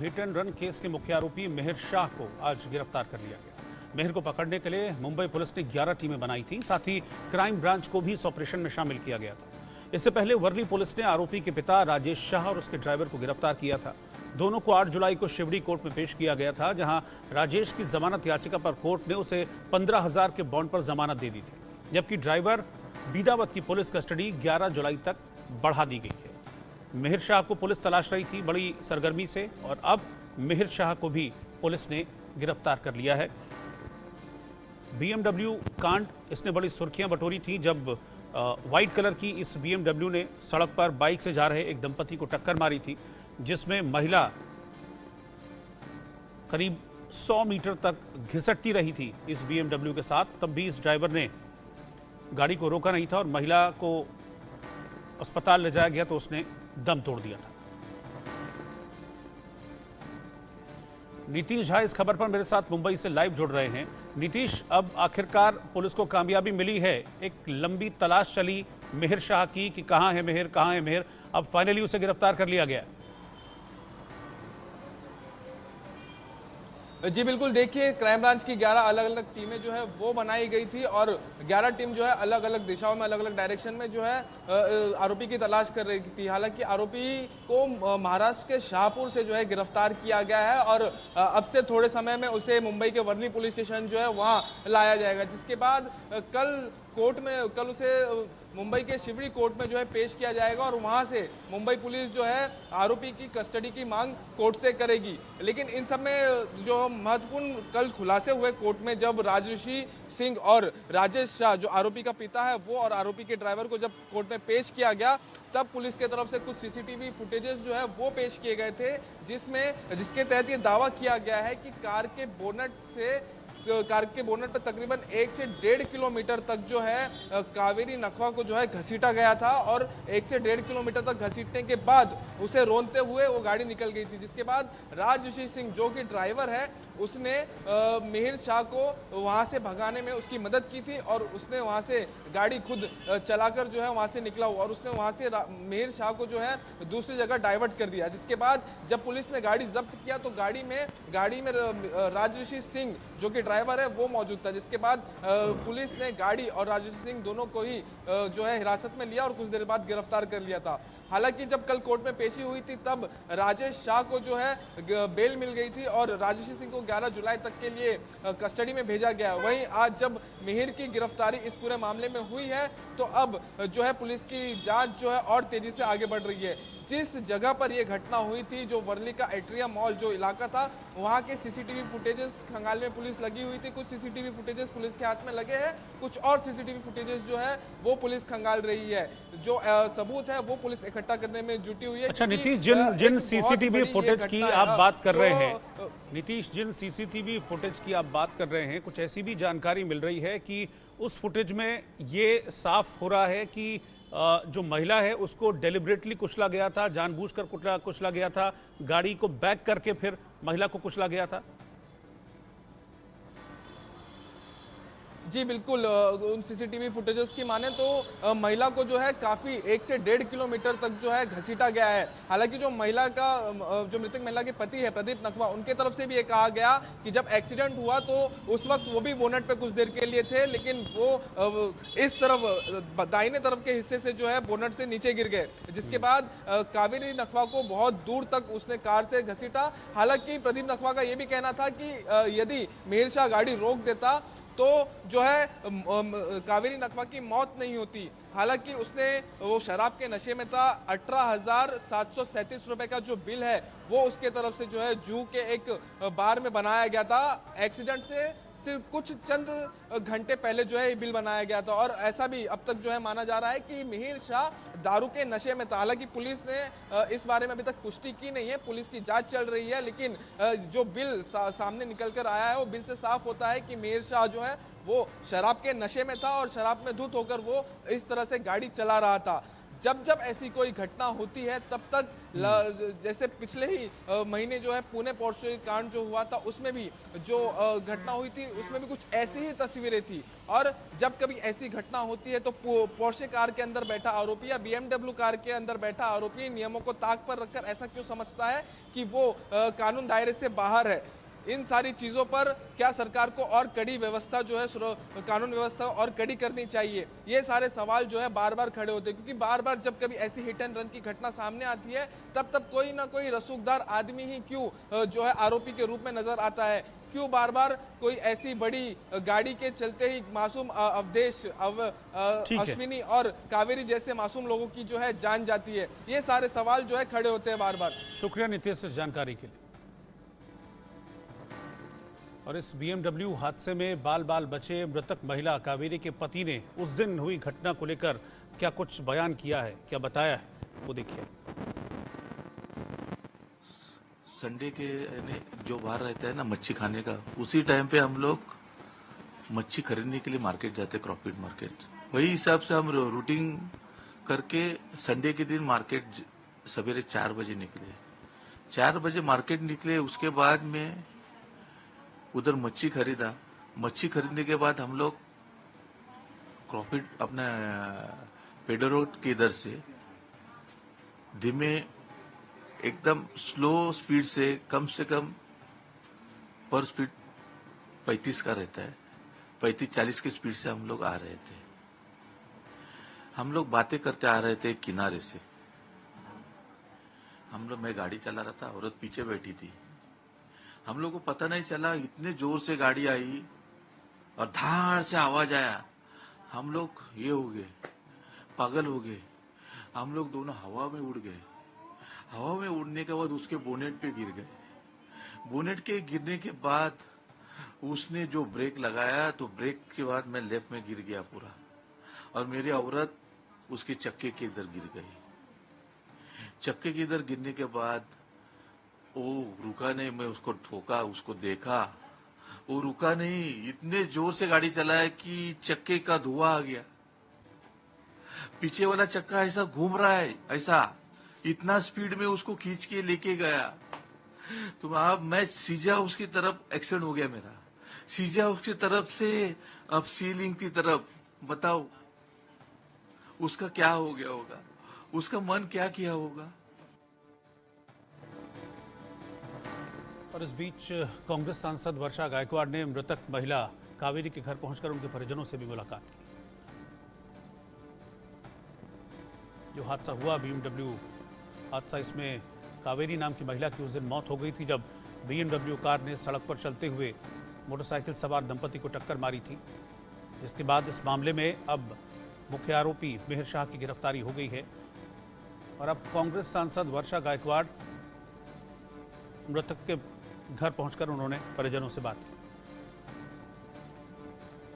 Hit and run case के मुख्य आरोपी मेहर शाह को आज गिरफ्तार कर लिया गया। मेहर को पकड़ने के लिए मुंबई पुलिस ने 11 टीमें बनाई थी। साथ ही क्राइम ब्रांच को भी इस ऑपरेशन में शामिल किया गया था। इससे पहले वर्ली पुलिस ने आरोपी के पिता राजेश शाह और उसके ड्राइवर को गिरफ्तार किया था। दोनों को 8 जुलाई को शिवड़ी कोर्ट में पेश किया गया था, जहां राजेश की जमानत याचिका पर कोर्ट ने उसे 15,000 के बॉन्ड पर जमानत दे दी थी, जबकि ड्राइवर बीदावत की पुलिस कस्टडी 11 जुलाई तक बढ़ा दी गई है। मेहर शाह को पुलिस तलाश रही थी बड़ी सरगर्मी से, और अब मेहर शाह को भी पुलिस ने गिरफ्तार कर लिया है। BMW कांड, इसने बड़ी सुर्खियां बटोरी थी जब व्हाइट कलर की इस BMW ने सड़क पर बाइक से जा रहे एक दंपति को टक्कर मारी थी, जिसमें महिला करीब 100 मीटर तक घिसटती रही थी इस BMW के साथ। तब भी इस ड्राइवर ने गाड़ी को रोका नहीं था और महिला को अस्पताल ले जाया गया तो उसने दम तोड़ दिया था। नीतीश झा इस खबर पर मेरे साथ मुंबई से लाइव जुड़ रहे हैं। नीतीश, अब आखिरकार पुलिस को कामयाबी मिली है। एक लंबी तलाश चली मेहर शाह की कि कहां है मेहर, कहां है मेहर, अब फाइनली उसे गिरफ्तार कर लिया गया। जी बिल्कुल, देखिए क्राइम ब्रांच की 11 अलग अलग टीमें जो है वो बनाई गई थी और 11 टीम जो है अलग अलग दिशाओं में, अलग अलग डायरेक्शन में जो है आरोपी की तलाश कर रही थी। हालांकि आरोपी को महाराष्ट्र के शाहपुर से जो है गिरफ्तार किया गया है और अब से थोड़े समय में उसे मुंबई के वर्ली पुलिस स्टेशन जो है वहाँ लाया जाएगा, जिसके बाद कल उसे मुंबई के शिवड़ी कोर्ट में जो है पेश किया जाएगा और वहां से मुंबई पुलिस जो है आरोपी की कस्टडी की मांग कोर्ट से करेगी। लेकिन इन सब में जो महत्वपूर्ण कल खुलासे हुए कोर्ट में, जब राजऋषि सिंह और राजेश शाह जो आरोपी का पिता है वो और आरोपी के ड्राइवर को जब कोर्ट में पेश किया गया, तब पुलिस के तरफ से कुछ सीसीटीवी फुटेजेस जो है वो पेश किए गए थे, जिसके तहत ये दावा किया गया है कि कार के बोनट पर तकरीबन 1 से 1.5 किलोमीटर तक जो है कावेरी नखवा को जो है घसीटा गया था और 1 से 1.5 किलोमीटर तक घसीटने के बाद उसे रोनते हुए वो गाड़ी निकल गई थी। जिसके बाद राजऋषि सिंह जो कि ड्राइवर है, उसने मेहर शाह को वहां से भगाने में उसकी मदद की थी और उसने वहां से गाड़ी खुद चलाकर जो है वहां से निकला हुआ और उसने वहां से मेहर शाह को जो है दूसरी जगह डाइवर्ट कर दिया। जिसके बाद जब पुलिस ने गाड़ी जब्त किया तो गाड़ी में राजऋषि सिंह जो कि ड्राइवर है वो मौजूद था। जिसके बाद पुलिस ने गाड़ी और राजेश सिंह दोनों को ही जो है हिरासत में लिया और कुछ देर बाद गिरफ्तार कर लिया था। हालांकि जब कल कोर्ट में पेशी हुई थी तब राजेश शाह को जो है बेल मिल गई थी और राजेश सिंह को 11 जुलाई तक के लिए कस्टडी में भेजा गया। वहीं आज जब मेहर की गिरफ्तारी इस पूरे मामले में हुई है तो अब जो है पुलिस की जांच जो है और तेजी से आगे बढ़ रही है। जिस जगह पर यह घटना हुई थी, जो वर्ली का एट्रिया मॉल जो इलाका था, वहां के सीसीटीवी फुटेजेस खंगाल में पुलिस लगी हुई थी। कुछ सीसीटीवी फुटेजेस पुलिस के हाथ में लगे हैं, कुछ और सीसीटीवी फुटेजेस जो है वो पुलिस खंगाल रही है। जो सबूत है वो पुलिस इकट्ठा करने में जुटी हुई है। अच्छा नीतीश, जिन सीसीटीवी फुटेज की आप बात कर रहे हैं, नीतीश जिन सीसीटीवी फुटेज की आप बात कर रहे हैं, कुछ ऐसी भी जानकारी मिल रही है कि उस फुटेज में ये साफ हो रहा है कि जो महिला है उसको डेलिबरेटली कुचला गया था, जानबूझकर कुचला गया था, गाड़ी को बैक करके फिर महिला को कुचला गया था। जी बिल्कुल, उन सीसीटीवी फुटेजेस की माने तो महिला को जो है काफी 1 से 1.5 किलोमीटर तक जो है घसीटा गया है। हालांकि जो मृतक महिला के पति है प्रदीप नकवा, उनके तरफ से भी ये कहा गया कि जब एक्सीडेंट हुआ तो उस वक्त वो भी बोनट पे कुछ देर के लिए थे, लेकिन वो इस तरफ दाहिने तरफ के हिस्से से जो है बोनट से नीचे गिर गए। जिसके बाद कावेरी नकवा को बहुत दूर तक उसने कार से घसीटा। हालांकि प्रदीप नकवा का ये भी कहना था कि यदि मेहर शाह गाड़ी रोक देता तो जो है कावेरी नकवा की मौत नहीं होती। हालांकि वो शराब के नशे में था। 18,737 रुपए का जो बिल है वो उसके तरफ से जो है जू के एक बार में बनाया गया था। एक्सीडेंट से सिर्फ कुछ चंद घंटे पहले जो है ये बिल बनाया गया था और ऐसा भी अब तक जो है माना जा रहा है कि मेहर शाह दारू के नशे में था। हालांकि पुलिस ने इस बारे में अभी तक पुष्टि की नहीं है, पुलिस की जांच चल रही है, लेकिन जो बिल सामने निकल कर आया है वो बिल से साफ होता है कि मेहर शाह जो है वो शराब के नशे में था और शराब में धुत होकर वो इस तरह से गाड़ी चला रहा था। जब जब ऐसी कोई घटना होती है तब तक जैसे पिछले ही महीने जो है पुणे पोर्शे कांड जो हुआ था उसमें भी जो घटना हुई थी उसमें भी कुछ ऐसी ही तस्वीरें थी। और जब कभी ऐसी घटना होती है तो पोर्शे कार के अंदर बैठा आरोपी या BMW कार के अंदर बैठा आरोपी नियमों को ताक पर रखकर ऐसा क्यों समझता है कि वो कानून दायरे से बाहर है। इन सारी चीजों पर क्या सरकार को और कड़ी व्यवस्था जो है कानून व्यवस्था और कड़ी करनी चाहिए, ये सारे सवाल जो है बार बार खड़े होते हैं। क्योंकि बार बार जब कभी ऐसी हिट एंड रन की घटना सामने आती है तब कोई ना कोई रसूखदार आदमी ही क्यों जो है आरोपी के रूप में नजर आता है। क्यों बार बार कोई ऐसी बड़ी गाड़ी के चलते ही मासूम अवधेश अश्विनी और कावेरी जैसे मासूम लोगों की जो है जान जाती है। ये सारे सवाल जो है खड़े होते हैं बार बार। शुक्रिया नितेश इस जानकारी के लिए। और इस BMW हादसे में बाल बाल बचे मृतक महिला कावेरी के पति ने उस दिन हुई घटना को लेकर क्या कुछ बयान किया है, क्या बताया है, वो देखिए। संडे के जो बाहर रहता है ना मच्छी खाने का, उसी टाइम पे हम लोग मच्छी खरीदने के लिए मार्केट जाते, क्रॉफिट मार्केट। वही हिसाब से हम रूटिंग करके संडे के दिन मार्केट सवेरे 4 बजे निकले। 4 बजे मार्केट निकले, उसके बाद में उधर मच्छी खरीदा। मच्छी खरीदने के बाद हम लोग क्रॉफिट अपना पेडर रोड के इधर से धीमे एकदम स्लो स्पीड से कम पर स्पीड 35 का रहता है, 35-40 की स्पीड से हम लोग आ रहे थे। हम लोग बातें करते आ रहे थे किनारे से। मैं गाड़ी चला रहा था, औरत पीछे बैठी थी। हम लोग को पता नहीं चला, इतने जोर से गाड़ी आई और धार से आवाज आया। हम लोग ये हो गए, पागल हो गए। हम लोग दोनों हवा में उड़ गए। हवा में उड़ने के बाद उसके बोनेट पे गिर गए। बोनेट के गिरने के बाद उसने जो ब्रेक लगाया तो ब्रेक के बाद मैं लेफ्ट में गिर गया पूरा, और मेरी औरत उसके चक्के के इधर गिर गई। चक्के के इधर गिरने के बाद वो रुका नहीं। मैं उसको ठोका, उसको देखा, वो रुका नहीं। इतने जोर से गाड़ी चलाया कि चक्के का धुआं आ गया। पीछे वाला चक्का ऐसा घूम रहा है, ऐसा इतना स्पीड में उसको खींच के लेके गया। तो अब मैं सीधा उसकी तरफ एक्सीडेंट हो गया मेरा, सीधा उसकी तरफ से अब सीलिंग की तरफ। बताओ उसका क्या हो गया होगा, उसका मन क्या किया होगा। और इस बीच कांग्रेस सांसद वर्षा गायकवाड़ ने मृतक महिला कावेरी के घर पहुंचकर उनके परिजनों से भी मुलाकात की। जो हादसा हुआ BMW हादसा, इसमें कावेरी नाम की महिला की उस दिन मौत हो गई थी जब BMW कार ने सड़क पर चलते हुए मोटरसाइकिल सवार दंपति को टक्कर मारी थी। जिसके बाद इस मामले में अब मुख्य आरोपी मिहिर शाह की गिरफ्तारी हो गई है। और अब कांग्रेस सांसद वर्षा गायकवाड़ मृतक के घर पहुंचकर उन्होंने परिजनों से बात की।